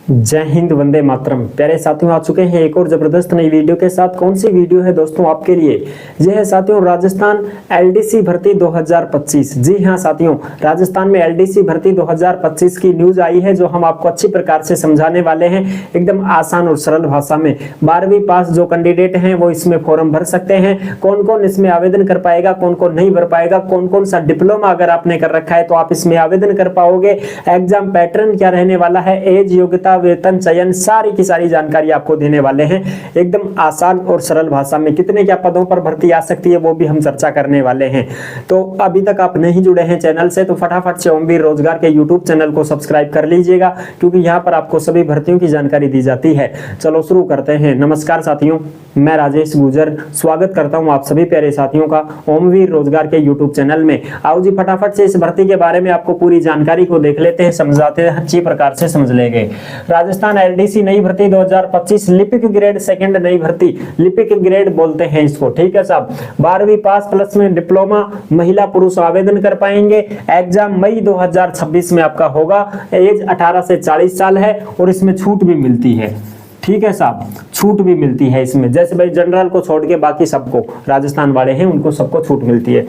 जय हिंद, वंदे मातरम। प्यारे साथियों, आ चुके हैं एक और जबरदस्त नई वीडियो के साथ। कौन सी वीडियो है दोस्तों आपके लिए? यह है साथियों राजस्थान एलडीसी भर्ती 2025। जी हां साथियों, राजस्थान में एलडीसी भर्ती 2025 की न्यूज आई है, जो हम आपको अच्छी प्रकार से समझाने वाले हैं, एकदम आसान और सरल भाषा में। 12वीं पास जो कैंडिडेट हैं वो इसमें फॉर्म भर सकते हैं। कौन कौन इसमें आवेदन कर पाएगा, कौन कौन नहीं भर पाएगा, कौन कौन सा डिप्लोमा अगर आपने कर रखा है तो आप इसमें आवेदन कर पाओगे। एग्जाम पैटर्न क्या रहने वाला है, एज, योग्यता, वेतन, चयन, सारी की सारी जानकारी आपको देने वाले हैं एकदम आसान और सरल भाषा में। कितने क्या पदों पर भर्ती आ सकती है वो भी हम चर्चा करने वाले हैं। तो अभी तक आप नहीं जुड़े हैं चैनल से तो फटाफट से ओमवीर रोजगार के यूट्यूब चैनल को सब्सक्राइब कर लीजिएगा, क्योंकि यहाँ पर आपको सभी भर्तियों की जानकारी दी जाती है। चलो शुरू करते हैं। नमस्कार साथियों, मैं राजेश गुजर स्वागत करता हूँ आप सभी प्यारे साथियों का ओमवीर रोजगार के यूट्यूब चैनल में। आओ जी फटाफट से इस भर्ती के बारे में आपको पूरी जानकारी को देख लेते हैं, समझाते हैं, अच्छी प्रकार से समझ लेंगे। राजस्थान एलडीसी नई भर्ती 2025 लिपिक ग्रेड सेकंड नई भर्ती, लिपिक ग्रेड बोलते हैं इसको, ठीक है साहब। 12वीं पास प्लस में डिप्लोमा महिला पुरुष आवेदन कर पाएंगे। एग्जाम मई 2026 में आपका होगा। एज 18 से 40 साल है और इसमें छूट भी मिलती है, ठीक है साहब, छूट भी मिलती है इसमें। जैसे भाई जनरल को छोड़ के बाकी सबको, राजस्थान वाले हैं उनको सबको छूट मिलती है।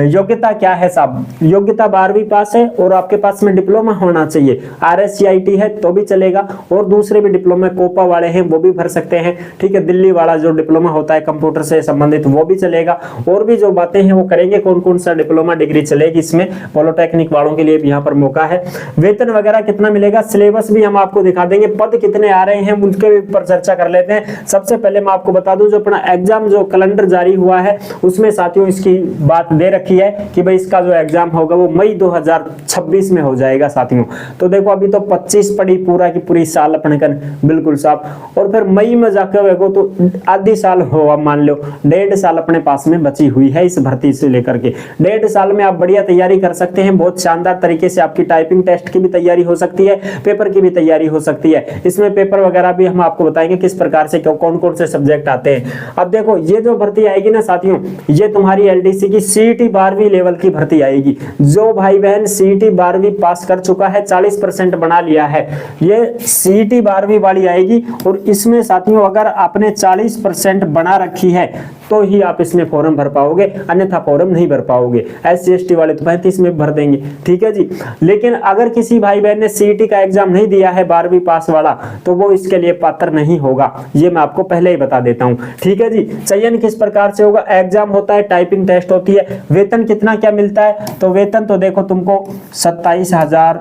योग्यता क्या है साहब? योग्यता 12वीं पास है और आपके पास में डिप्लोमा होना चाहिए। RSCIT है तो भी चलेगा, और दूसरे भी डिप्लोमा कोपा वाले हैं वो भी भर सकते हैं, ठीक है। दिल्ली वाला जो डिप्लोमा होता है कंप्यूटर से संबंधित वो भी चलेगा। और भी जो बातें हैं वो करेंगे, कौन कौन सा डिप्लोमा डिग्री चलेगी इसमें। पॉलिटेक्निक वालों के लिए भी यहाँ पर मौका है। वेतन वगैरह कितना मिलेगा, सिलेबस भी हम आपको दिखा देंगे, पद कितने आ रहे हैं उनके ऊपर चर्चा कर लेते हैं। सबसे पहले मैं आपको बता दूं, जो अपना एग्जाम जो कैलेंडर जारी हुआ है उसमें साथियों इसकी बात दे रखी है कि भाई इसका जो एग्जाम होगा वो मई 2026 में हो जाएगा साथियों। तो देखो अभी तो 25 पड़ी पूरा की पूरी साल अपने कर, बिल्कुल साहब। और फिर मई में जाकर देखो तो आधी साल हो, अब मान लो 1.5 साल अपने पास में बची हुई है इस भर्ती से लेकर के। 1.5 साल में आप बढ़िया तैयारी कर सकते हैं, बहुत शानदार तरीके से। आपकी टाइपिंग टेस्ट की भी तैयारी हो सकती है, पेपर की भी तैयारी हो सकती है। इसमें पेपर वगैरह भी हम आपको बताएंगे किस प्रकार से कौन कौन से सब्जेक्ट आते हैं। अब देखो ये जो भर्ती आएगी ना साथियों, ये तुम्हारी एलडीसी की सीईटी 12वीं लेवल की भर्ती आएगी। जो भाई बहन सीईटी 12वीं पास कर चुका है, 40% बना लिया है, ये सीईटी 12वीं वाली आएगी। और इसमें साथियों अगर आपने 40% बना रखी है तो ही आप इसमें फॉर्म भर पाओगे, अन्यथा फॉर्म नहीं भर पाओगे। SC/ST वाले तो 35 में भर देंगे, ठीक है जी। लेकिन अगर किसी भाई बहन ने सीईटी का एग्जाम नहीं दिया है 12वीं पास वाला, तो वो इसके लिए पात्र नहीं होगा, ये मैं आपको पहले ही बता देता हूं, ठीक है जी। चयन किस प्रकार से होगा, एग्जाम होता है, टाइपिंग टेस्ट होती है। वेतन कितना क्या मिलता है, तो वेतन तो देखो तुमको 27,000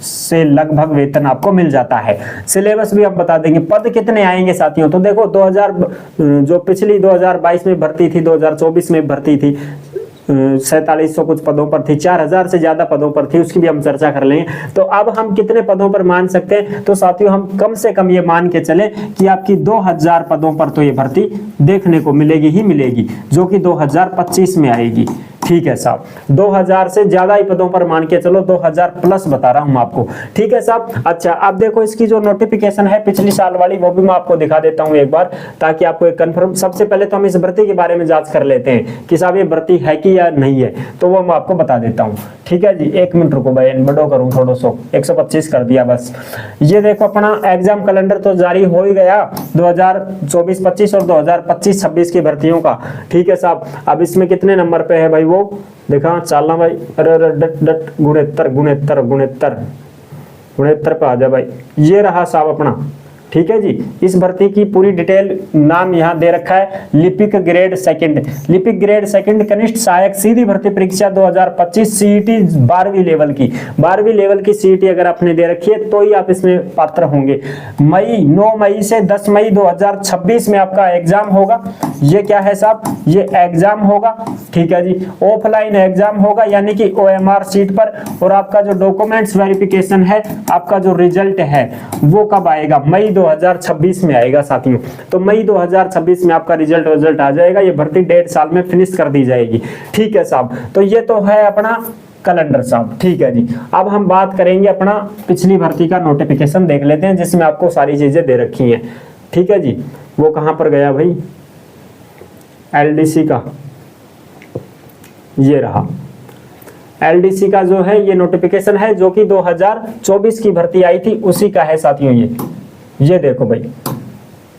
से लगभग वेतन आपको मिल जाता है। सिलेबस भी आप बता देंगे। पद कितने आएंगे साथियों, तो देखो 2000 जो पिछली 2022 में भर्ती थी, 2024 में भर्ती थी, 4700 कुछ पदों पर थी, 4000 से ज्यादा पदों पर थी, उसकी भी हम चर्चा कर लेंगे। तो अब हम कितने पदों पर मान सकते हैं, तो साथियों हम कम से कम ये मान के चले कि आपकी 2000 पदों पर तो ये भर्ती देखने को मिलेगी ही मिलेगी, जो कि 2025 में आएगी, ठीक है साहब। 2000 से ज्यादा ही पदों पर मान के चलो, 2000 प्लस बता रहा हूं आपको, ठीक है साहब। अच्छा अब देखो इसकी जो नोटिफिकेशन है पिछली साल वाली, वो भी मैं आपको दिखा देता हूं एक बार, ताकि आपको एक कंफर्म। सबसे पहले तो हम इस भर्ती के बारे में जांच कर लेते हैं कि साहब ये भर्ती है कि या नहीं है, तो वो मैं आपको बता देता हूं, ठीक है जी। 1 मिनट रुको भाई, बड़ो करूं थोड़ा सो, 125 कर दिया बस। ये देखो अपना एग्जाम कैलेंडर तो जारी हो ही गया 2024-25 और 2025-26 की भर्तियों का, ठीक है साहब। अब इसमें कितने नंबर पे है भाई, वो देखा चालना भाई, अरे डट डट 69 पे आ जा भाई। ये रहा साहब अपना, ठीक है जी। इस भर्ती की पूरी डिटेल नाम यहाँ दे रखा है, लिपिक ग्रेड सेकंड। लिपिक ग्रेड सेकंड कनिष्ठ सहायक सीधी भर्ती परीक्षा 2025 सीईटी 12वीं लेवल की। 12वीं लेवल की सीईटी अगर आपने दे रखी है तो ही आप इसमें पात्र होंगे। 9 मई से 10 मई 2026 में आपका एग्जाम होगा। ये क्या है साहब, ये एग्जाम होगा, ठीक है जी। ऑफलाइन एग्जाम होगा, यानी कि OMR सीट पर। और आपका जो डॉक्यूमेंट्स वेरिफिकेशन है, आपका जो रिजल्ट है वो कब आएगा, मई 2026 में आएगा साथियों। तो मई 2026 में आपका रिजल्ट आ जाएगा। ये भर्ती 1.5 साल में फिनिश कर दी जाएगी, ठीक है साहब। तो ये तो है अपना कैलेंडर साहब, ठीक है जी। अब हम बात करेंगे अपना पिछली भर्ती का नोटिफिकेशन देख लेते हैं, जिसमें आपको सारी चीजें दे रखी हैं, ठीक है जी। वो कहां पर गया भाई, एलडीसी का, ये रहा। एलडीसी का जो है ये नोटिफिकेशन है जो कि 2024 की भर्ती आई थी, उसी का है साथियों ये देखो भाई।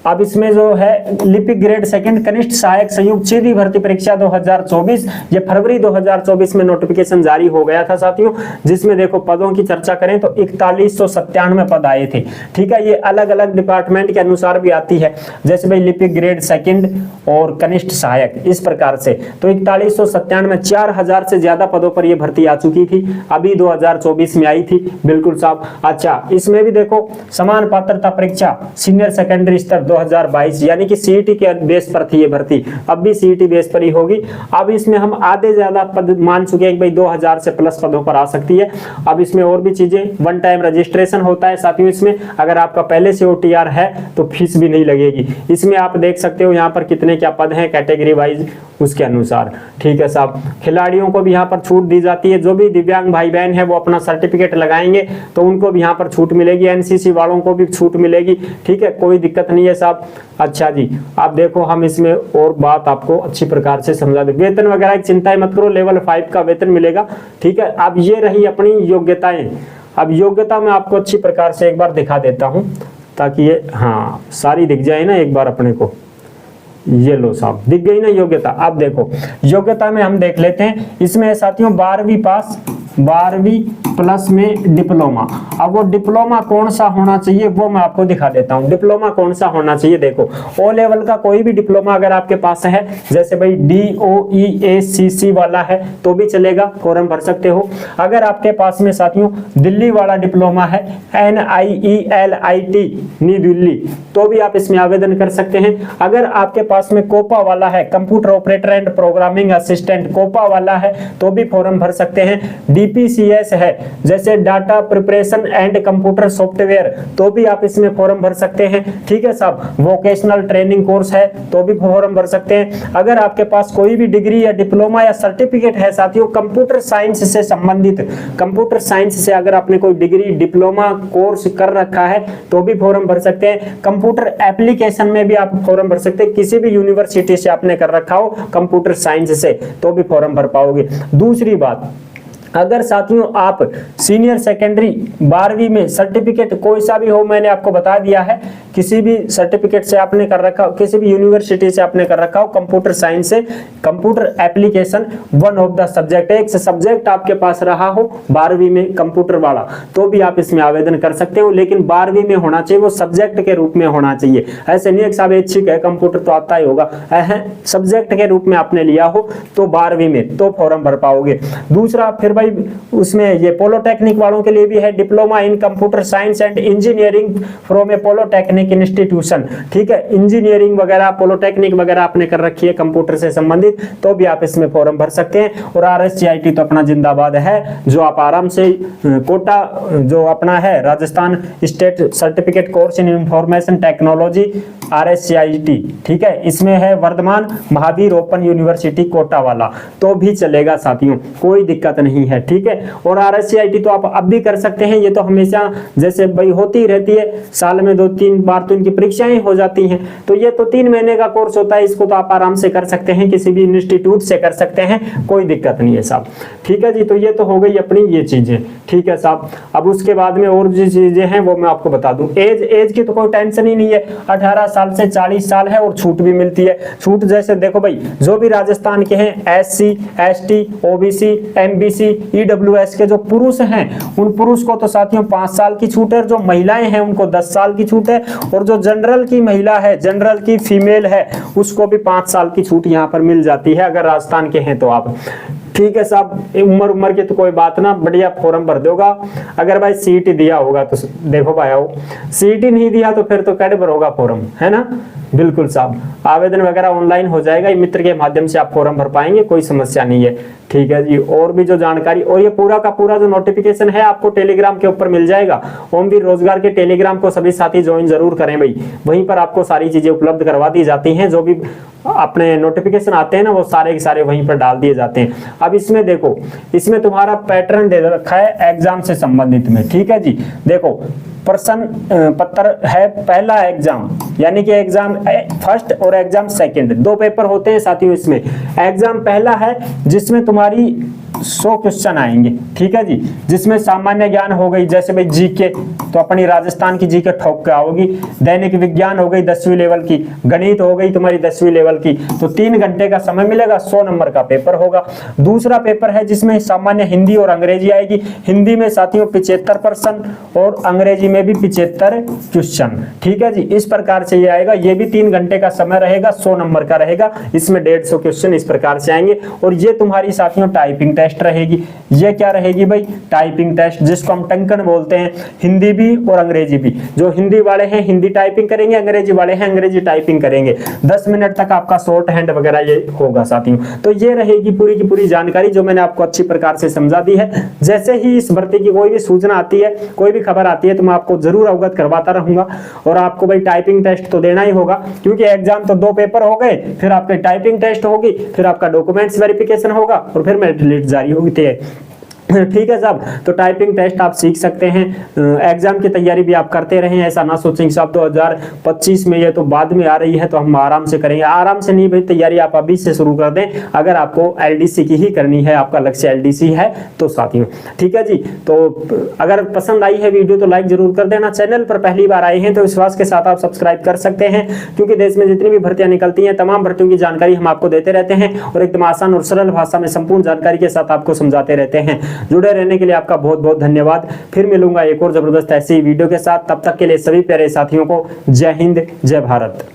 अब इसमें जो है लिपिक ग्रेड सेकंड कनिष्ठ सहायक संयुक्त सीधी भर्ती परीक्षा 2024, ये फरवरी 2024 में नोटिफिकेशन जारी हो गया था साथियों, जिसमें देखो पदों की चर्चा करें तो 4197 पद आए थे। ठीक है, ये अलग अलग डिपार्टमेंट के अनुसार भी आती है, जैसे भाई लिपिक ग्रेड सेकंड और कनिष्ठ सहायक, इस प्रकार से। तो 4197 4000 से ज्यादा पदों पर यह भर्ती आ चुकी थी, अभी 2024 में आई थी। बिल्कुल साहब। अच्छा, इसमें भी देखो समान पात्रता परीक्षा सीनियर सेकेंडरी स्तर 2022, यानी कि सीईटी के बेस पर थी ये भर्ती, अब भी सीईटी बेस पर ही होगी। अब इसमें हम आधे ज्यादा पद मान चुके हैं कि भाई 2000 से प्लस पदों पर आ सकती है। अब इसमें और भी चीजें, वन टाइम रजिस्ट्रेशन होता है साथियों इसमें, अगर आपका पहले से ओटीआर है तो फीस भी नहीं लगेगी। इसमें आप देख सकते हो यहाँ पर कितने क्या पद हैं कैटेगरी वाइज उसके अनुसार। ठीक है साहब। खिलाड़ियों को भी यहाँ पर छूट दी जाती है, जो भी दिव्यांग भाई बहन है वो अपना सर्टिफिकेट लगाएंगे तो उनको भी यहाँ पर छूट मिलेगी, एनसीसी वालों को भी छूट मिलेगी। ठीक है, कोई दिक्कत नहीं है साहब। अच्छा जी, आप देखो हम इसमें और बात आपको अच्छी प्रकार से समझा दे। वेतन वगैरह की चिंता मत करो, लेवल 5 का वेतन मिलेगा। ठीक है, अब ये रही अपनी योग्यताएं। अब योग्यता मैं आपको अच्छी प्रकार से एक बार दिखा देता हूं ताकि ये हाँ सारी दिख जाए ना एक बार अपने को। ये लो साहब, दिख गई ना योग्यता। अब देखो योग्यता में हम देख लेते हैं, इसमें साथियों 12वीं पास, 12वीं प्लस में डिप्लोमा। अब वो डिप्लोमा कौन सा होना चाहिए वो मैं आपको दिखा देता हूं। डिप्लोमा कौन सा होना चाहिए, देखो ओ लेवल का कोई भी डिप्लोमा अगर आपके पास है, जैसे भाई DOEACC वाला है तो भी चलेगा, फॉर्म भर सकते हो। अगर आपके पास में साथियों दिल्ली वाला डिप्लोमा है, NIELIT न्यू दिल्ली, तो भी आप इसमें आवेदन कर सकते हैं। अगर आपके पास में कोपा वाला है, computer operator and programming assistant COPA वाला है तो भी फॉर्म भर सकते हैं। DPCS है, जैसे data preparation and computer software, तो भी आप इसमें फॉर्म भर सकते हैं। ठीक है साहब। वोकेशनल ट्रेनिंग कोर्स है तो भी फॉर्म भर सकते हैं। अगर आपके पास कोई भी डिग्री या डिप्लोमा या सर्टिफिकेट है साथियों कंप्यूटर साइंस से संबंधित, कंप्यूटर साइंस से अगर आपने कोई डिग्री डिप्लोमा कोर्स कर रखा है तो भी फॉर्म भर सकते हैं। कंप्यूटर एप्लीकेशन में भी आप फॉर्म भर सकते हैं, किसी भी यूनिवर्सिटी से आपने कर रखा हो कंप्यूटर साइंस से तो भी फॉर्म भर पाओगे। दूसरी बात, अगर साथियों आप सीनियर सेकेंडरी 12वीं में सर्टिफिकेट कोई सा भी हो, मैंने आपको बता दिया है, किसी भी सर्टिफिकेट से आपने कर रखा हो, किसी भी यूनिवर्सिटी से आपने कर रखा हो कंप्यूटर साइंस से, computer application one of the subject, एक सब्जेक्ट आपके पास रहा हो 12वीं में कंप्यूटर वाला, तो भी आप इसमें आवेदन कर सकते हो। लेकिन 12वीं में होना चाहिए, वो सब्जेक्ट के रूप में होना चाहिए। ऐसे नहीं एक साहब ऐच्छिक है कंप्यूटर तो आता ही होगा, सब्जेक्ट के रूप में आपने लिया हो तो 12वीं में तो फॉर्म भर पाओगे। दूसरा फिर भाई उसमें ये पॉलिटेक्निक वालों के लिए भी है, diploma in computer science and engineering from A polytechnic institution. ठीक है, इंजीनियरिंग वगैरह पॉलिटेक्निक वगैरह आपने कर रखी है कंप्यूटर से संबंधित तो भी आप इसमें फॉर्म भर सकते हैं। और RSCIT तो अपना जिंदाबाद है, जो आप आराम से कोटा जो अपना है Rajasthan state certificate course in information technology RSCIT, ठीक है, इसमें है वर्धमान महावीर ओपन यूनिवर्सिटी कोटा वाला तो भी चलेगा साथियों, कोई दिक्कत नहीं है। ठीक है, और RSCIT तो आप अब भी कर सकते हैं, ये तो हमेशा जैसे भाई होती रहती है, साल में 2-3 बार तो इनकी परीक्षाएं हो जाती हैं, तो ये तो 3 महीने का कोर्स होता है, इसको तो आप आराम से कर सकते हैं, किसी भी इंस्टीट्यूट से कर सकते हैं, कोई दिक्कत नहीं है साहब। ठीक है जी, तो ये तो हो गई अपनी ये चीजें। ठीक है साहब। अब उसके बाद में और जो चीजें हैं वो मैं आपको बता दूं। एज की तो कोई टेंशन ही नहीं है, 18 साल से 40 साल है और छूट भी मिलती है। छूट जैसे देखो भाई, जो भी राजस्थान के हैं SC ST OBC MBC EWS के जो पुरुष हैं उन पुरुष को तो साथियों 5 साल की छूट है, जो महिलाएं हैं उनको 10 साल की छूट है, और जो जनरल की महिला है, जनरल की फीमेल है, उसको भी 5 साल की छूट यहाँ पर मिल जाती है अगर राजस्थान के हैं तो आप। ठीक है साहब, उम्र की तो कोई बात ना, बढ़िया फॉर्म भर दोगा। अगर भाई CET दिया होगा तो देखो भाई आओ, CET नहीं दिया तो फिर तो कैसे भरोगा फॉर्म, है ना। बिल्कुल साहब, आवेदन वगैरह ऑनलाइन हो जाएगा, मित्र के माध्यम से आप फॉर्म भर पाएंगे, कोई समस्या नहीं है। ठीक है जी, और भी जो जानकारी और ये पूरा का पूरा जो नोटिफिकेशन है आपको टेलीग्राम के ऊपर मिल जाएगा। ओमवीर रोजगार के टेलीग्राम को सभी साथी ज्वाइन जरूर करें भाई, वहीं पर आपको सारी चीजें उपलब्ध करवा दी जाती हैं, जो भी अपने नोटिफिकेशन आते हैं ना वो सारे के सारे वहीं पर डाल दिए जाते हैं। अब इसमें देखो, इसमें तुम्हारा पैटर्न दे रखा है एग्जाम से संबंधित में। ठीक है जी, देखो प्रश्न पत्र है, पहला एग्जाम यानी कि एग्जाम फर्स्ट और एग्जाम सेकंड, 2 पेपर होते हैं साथियों इसमें। एग्जाम पहला है जिसमें तुम्हारी 100 क्वेश्चन आएंगे, ठीक है जी, जिसमें सामान्य ज्ञान हो गई, जैसे भाई जीके, तो अपनी राजस्थान की जीके ठोक के आओगी। दैनिक विज्ञान हो गई 10वीं लेवल की, गणित हो गई तुम्हारी 10वीं लेवल की। तो 3 घंटे का समय मिलेगा, 100 नंबर का पेपर होगा। दूसरा पेपर है जिसमें सामान्य हिंदी और अंग्रेजी आएगी। हिंदी में साथियों 75 प्रश्न और अंग्रेजी में भी 75 क्वेश्चन, ठीक है जी। इस प्रकार से ये आएगा, ये भी 3 घंटे का समय रहेगा, 100 नंबर का रहेगा। इसमें 150 क्वेश्चन इस प्रकार से आएंगे। और ये तुम्हारी साथियों टाइपिंग टेस्ट रहेगी। ये क्या रहेगी भाई? टाइपिंग टेस्ट, जिसको हम टंकन बोलते हैं, हिंदी भी और अंग्रेजी भी। जो हिंदी वाले हैं हिंदी टाइपिंग करेंगे, अंग्रेजी वाले हैं अंग्रेजी टाइपिंग करेंगे। 10 मिनट तक आपका शॉर्ट हैंड वगैरह ये होगा साथियों। तो ये रहेगी पूरी की पूरी जानकारी जो मैंने आपको अच्छी प्रकार से समझा दी है। जैसे ही इस भर्ती की कोई भी सूचना आती है, कोई भी खबर आती है, तो मैं आपको जरूर अवगत करवाता रहूंगा। और आपको भाई टाइपिंग टेस्ट तो देना ही होगा, क्योंकि एग्जाम तो 2 पेपर हो गए, फिर आपके टाइपिंग टेस्ट होगी, फिर आपका डॉक्यूमेंट्स वेरिफिकेशन होगा और फिर मेरिट लिस्ट जारी होगी। ठीक है साहब। तो टाइपिंग टेस्ट आप सीख सकते हैं, एग्जाम की तैयारी भी आप करते रहें। ऐसा ना सोचें कि साहब 2025 में ये तो बाद में आ रही है तो हम आराम से करेंगे। आराम से नहीं भाई, तैयारी आप अभी से शुरू कर दें, अगर आपको एलडीसी की ही करनी है, आपका लक्ष्य एलडीसी है तो साथियों, ठीक है जी। तो अगर पसंद आई है वीडियो तो लाइक जरूर कर देना। चैनल पर पहली बार आए हैं तो विश्वास के साथ आप सब्सक्राइब कर सकते हैं, क्योंकि देश में जितनी भी भर्तियां निकलती हैं तमाम भर्तियों की जानकारी हम आपको देते रहते हैं और एकदम आसान और सरल भाषा में संपूर्ण जानकारी के साथ आपको समझाते रहते हैं। जुड़े रहने के लिए आपका बहुत बहुत धन्यवाद। फिर मिलूंगा एक और जबरदस्त ऐसी वीडियो के साथ। तब तक के लिए सभी प्यारे साथियों को जय हिंद, जय भारत।